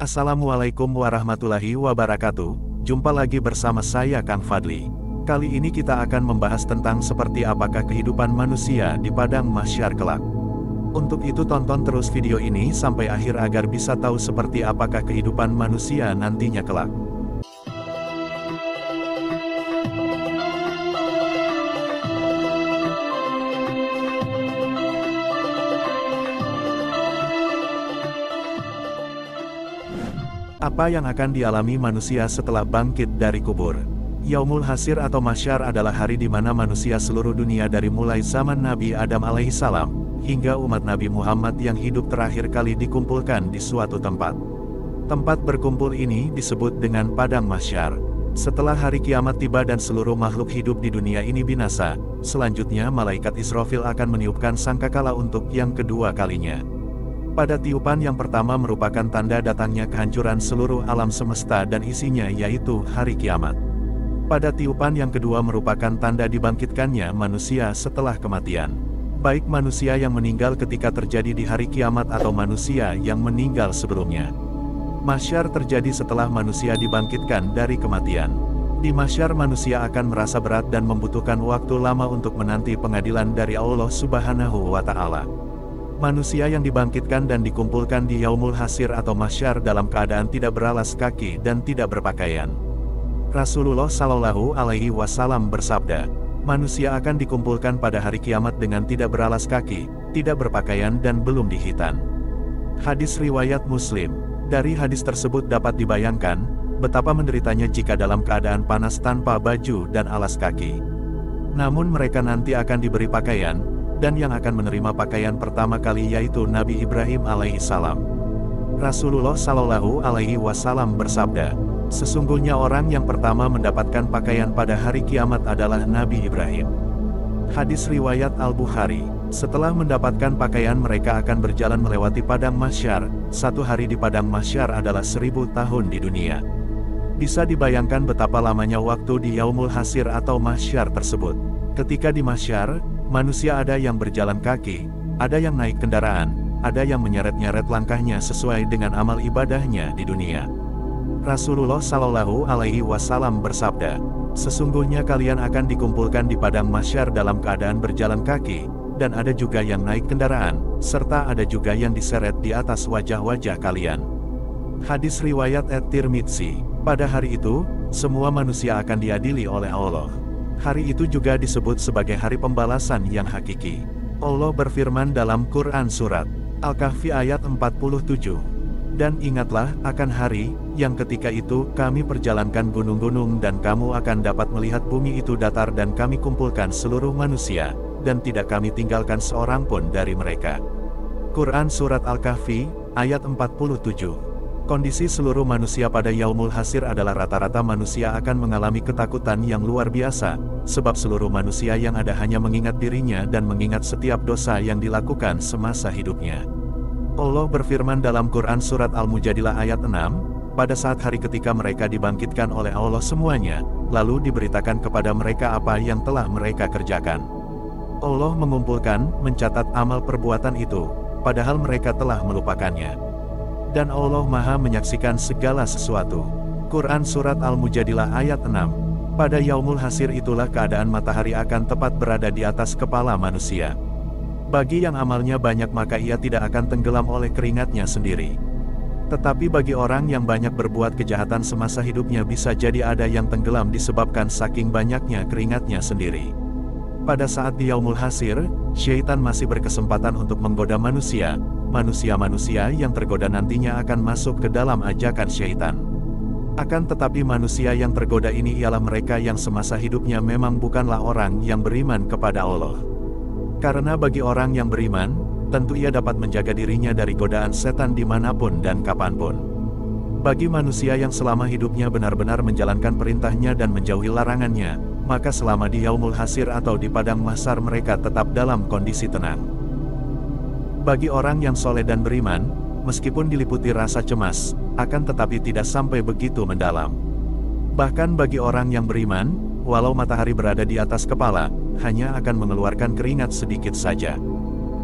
Assalamualaikum warahmatullahi wabarakatuh. Jumpa lagi bersama saya Kang Fadli. Kali ini kita akan membahas tentang seperti apakah kehidupan manusia di padang mahsyar kelak. Untuk itu tonton terus video ini sampai akhir agar bisa tahu seperti apakah kehidupan manusia nantinya kelak. Apa yang akan dialami manusia setelah bangkit dari kubur? Yaumul Hasyr atau Mahsyar adalah hari di mana manusia seluruh dunia dari mulai zaman Nabi Adam alaihissalam, hingga umat Nabi Muhammad yang hidup terakhir kali dikumpulkan di suatu tempat. Tempat berkumpul ini disebut dengan Padang Mahsyar. Setelah hari kiamat tiba dan seluruh makhluk hidup di dunia ini binasa, selanjutnya malaikat Israfil akan meniupkan sangkakala untuk yang kedua kalinya. Pada tiupan yang pertama merupakan tanda datangnya kehancuran seluruh alam semesta dan isinya yaitu hari kiamat. Pada tiupan yang kedua merupakan tanda dibangkitkannya manusia setelah kematian. Baik manusia yang meninggal ketika terjadi di hari kiamat atau manusia yang meninggal sebelumnya. Mahsyar terjadi setelah manusia dibangkitkan dari kematian. Di mahsyar manusia akan merasa berat dan membutuhkan waktu lama untuk menanti pengadilan dari Allah Subhanahu wa Ta'ala. Manusia yang dibangkitkan dan dikumpulkan di Yaumul Hasyr atau Mahsyar dalam keadaan tidak beralas kaki dan tidak berpakaian. Rasulullah Shallallahu Alaihi Wasallam bersabda, manusia akan dikumpulkan pada hari kiamat dengan tidak beralas kaki, tidak berpakaian dan belum dihitan. Hadis riwayat Muslim. Dari hadis tersebut dapat dibayangkan, betapa menderitanya jika dalam keadaan panas tanpa baju dan alas kaki. Namun mereka nanti akan diberi pakaian, dan yang akan menerima pakaian pertama kali yaitu Nabi Ibrahim alaihissalam. Rasulullah Shallallahu Alaihi Wasallam bersabda, sesungguhnya orang yang pertama mendapatkan pakaian pada hari kiamat adalah Nabi Ibrahim. Hadis riwayat Al-Bukhari. Setelah mendapatkan pakaian mereka akan berjalan melewati padang mahsyar. Satu hari di padang mahsyar adalah 1000 tahun di dunia. Bisa dibayangkan betapa lamanya waktu di Yaumul Hasyr atau mahsyar tersebut. Ketika di mahsyar, manusia ada yang berjalan kaki, ada yang naik kendaraan, ada yang menyeret-nyeret langkahnya sesuai dengan amal ibadahnya di dunia. Rasulullah Shallallahu Alaihi Wasallam bersabda, sesungguhnya kalian akan dikumpulkan di padang mahsyar dalam keadaan berjalan kaki, dan ada juga yang naik kendaraan, serta ada juga yang diseret di atas wajah-wajah kalian. Hadis riwayat At-Tirmidzi. Pada hari itu, semua manusia akan diadili oleh Allah. Hari itu juga disebut sebagai hari pembalasan yang hakiki. Allah berfirman dalam Quran Surat Al-Kahfi ayat 47. Dan ingatlah akan hari, yang ketika itu kami perjalankan gunung-gunung dan kamu akan dapat melihat bumi itu datar dan kami kumpulkan seluruh manusia, dan tidak kami tinggalkan seorang pun dari mereka. Quran Surat Al-Kahfi, ayat 47. Kondisi seluruh manusia pada Yaumul Hasyr adalah rata-rata manusia akan mengalami ketakutan yang luar biasa, sebab seluruh manusia yang ada hanya mengingat dirinya dan mengingat setiap dosa yang dilakukan semasa hidupnya. Allah berfirman dalam Quran Surat Al-Mujadilah ayat 6, pada saat hari ketika mereka dibangkitkan oleh Allah semuanya, lalu diberitakan kepada mereka apa yang telah mereka kerjakan. Allah mengumpulkan, mencatat amal perbuatan itu, padahal mereka telah melupakannya. Dan Allah Maha menyaksikan segala sesuatu. Quran Surat Al-Mujadilah ayat 6. Pada Yaumul Hasyr itulah keadaan matahari akan tepat berada di atas kepala manusia. Bagi yang amalnya banyak maka ia tidak akan tenggelam oleh keringatnya sendiri. Tetapi bagi orang yang banyak berbuat kejahatan semasa hidupnya bisa jadi ada yang tenggelam disebabkan saking banyaknya keringatnya sendiri. Pada saat di Yaumul Hasyr, syaitan masih berkesempatan untuk menggoda manusia. Manusia-manusia yang tergoda nantinya akan masuk ke dalam ajakan syaitan. Akan tetapi manusia yang tergoda ini ialah mereka yang semasa hidupnya memang bukanlah orang yang beriman kepada Allah. Karena bagi orang yang beriman, tentu ia dapat menjaga dirinya dari godaan setan dimanapun dan kapanpun. Bagi manusia yang selama hidupnya benar-benar menjalankan perintahnya dan menjauhi larangannya, maka selama di Yaumul Hasyr atau di padang mahsyar mereka tetap dalam kondisi tenang. Bagi orang yang soleh dan beriman, meskipun diliputi rasa cemas, akan tetapi tidak sampai begitu mendalam. Bahkan bagi orang yang beriman, walau matahari berada di atas kepala, hanya akan mengeluarkan keringat sedikit saja.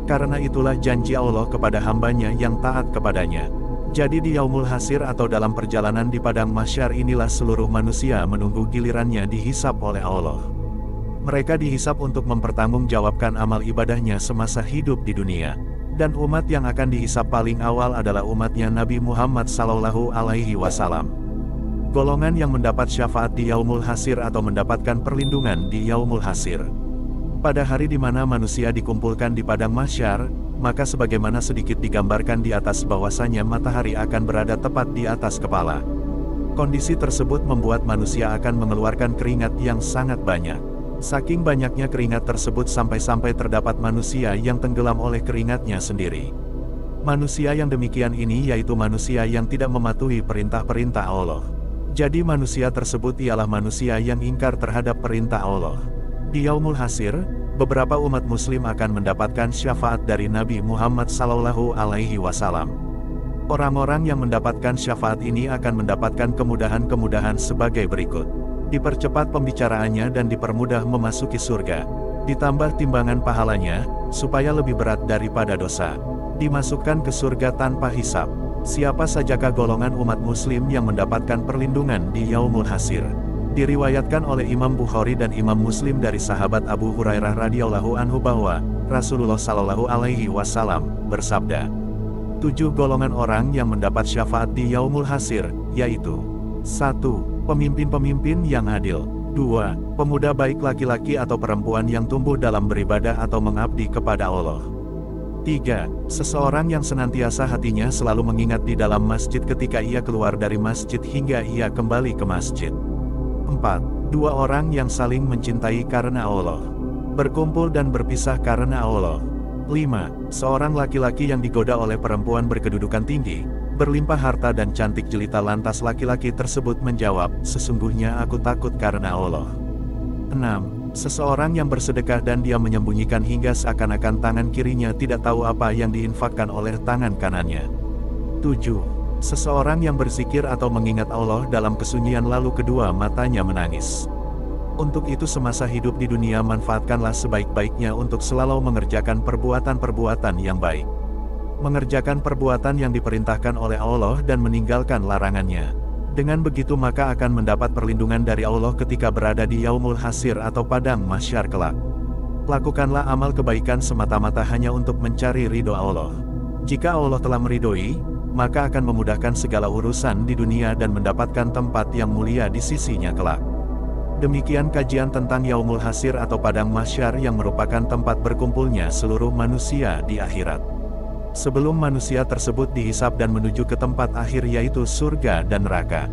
Karena itulah janji Allah kepada hambanya yang taat kepadanya. Jadi di Yaumul Hasir atau dalam perjalanan di padang mahsyar inilah seluruh manusia menunggu gilirannya dihisap oleh Allah. Mereka dihisap untuk mempertanggungjawabkan amal ibadahnya semasa hidup di dunia. Dan umat yang akan dihisap paling awal adalah umatnya Nabi Muhammad SAW. Golongan yang mendapat syafaat di Yaumul Hasir atau mendapatkan perlindungan di Yaumul Hasir. Pada hari di mana manusia dikumpulkan di padang mahsyar, maka sebagaimana sedikit digambarkan di atas bahwasanya matahari akan berada tepat di atas kepala. Kondisi tersebut membuat manusia akan mengeluarkan keringat yang sangat banyak. Saking banyaknya keringat tersebut sampai-sampai terdapat manusia yang tenggelam oleh keringatnya sendiri. Manusia yang demikian ini yaitu manusia yang tidak mematuhi perintah-perintah Allah. Jadi manusia tersebut ialah manusia yang ingkar terhadap perintah Allah. Di Yaumul Hasir, beberapa umat muslim akan mendapatkan syafaat dari Nabi Muhammad SAW. Orang-orang yang mendapatkan syafaat ini akan mendapatkan kemudahan-kemudahan sebagai berikut. Dipercepat pembicaraannya dan dipermudah memasuki surga. Ditambah timbangan pahalanya, supaya lebih berat daripada dosa. Dimasukkan ke surga tanpa hisab. Siapa sajakah golongan umat muslim yang mendapatkan perlindungan di Yaumul Hasir? Diriwayatkan oleh Imam Bukhari dan Imam Muslim dari sahabat Abu Hurairah radhiyallahu anhu bahwa Rasulullah SAW bersabda, 7 golongan orang yang mendapat syafaat di Yaumul Hasir, yaitu 1. Pemimpin-pemimpin yang adil. 2. Pemuda baik laki-laki atau perempuan yang tumbuh dalam beribadah atau mengabdi kepada Allah. 3. Seseorang yang senantiasa hatinya selalu mengingat di dalam masjid ketika ia keluar dari masjid hingga ia kembali ke masjid. 4. 2 orang yang saling mencintai karena Allah. Berkumpul dan berpisah karena Allah. 5. Seorang laki-laki yang digoda oleh perempuan berkedudukan tinggi, berlimpah harta dan cantik jelita lantas laki-laki tersebut menjawab, sesungguhnya aku takut karena Allah. 6. Seseorang yang bersedekah dan dia menyembunyikan hingga seakan-akan tangan kirinya tidak tahu apa yang diinfakkan oleh tangan kanannya. 7. Seseorang yang berzikir atau mengingat Allah dalam kesunyian lalu kedua matanya menangis. Untuk itu semasa hidup di dunia manfaatkanlah sebaik-baiknya untuk selalu mengerjakan perbuatan-perbuatan yang baik. Mengerjakan perbuatan yang diperintahkan oleh Allah dan meninggalkan larangannya. Dengan begitu maka akan mendapat perlindungan dari Allah ketika berada di Yaumul Hasir atau padang mahsyar kelak. Lakukanlah amal kebaikan semata-mata hanya untuk mencari ridho Allah. Jika Allah telah meridhoi, maka akan memudahkan segala urusan di dunia dan mendapatkan tempat yang mulia di sisinya kelak. Demikian kajian tentang Yaumul Hasir atau padang mahsyar yang merupakan tempat berkumpulnya seluruh manusia di akhirat. Sebelum manusia tersebut dihisab dan menuju ke tempat akhir yaitu surga dan neraka.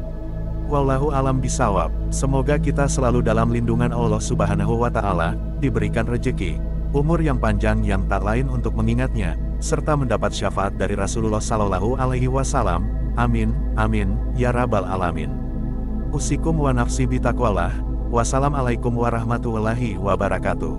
Wallahu alam bisawab. Semoga kita selalu dalam lindungan Allah Subhanahu wa Ta'ala, diberikan rejeki, umur yang panjang yang tak lain untuk mengingatnya, serta mendapat syafaat dari Rasulullah SAW. Amin, amin, ya Rabbal Alamin. Usikum wa nafsi bitaqwallah. Wassalamualaikum warahmatullahi wabarakatuh.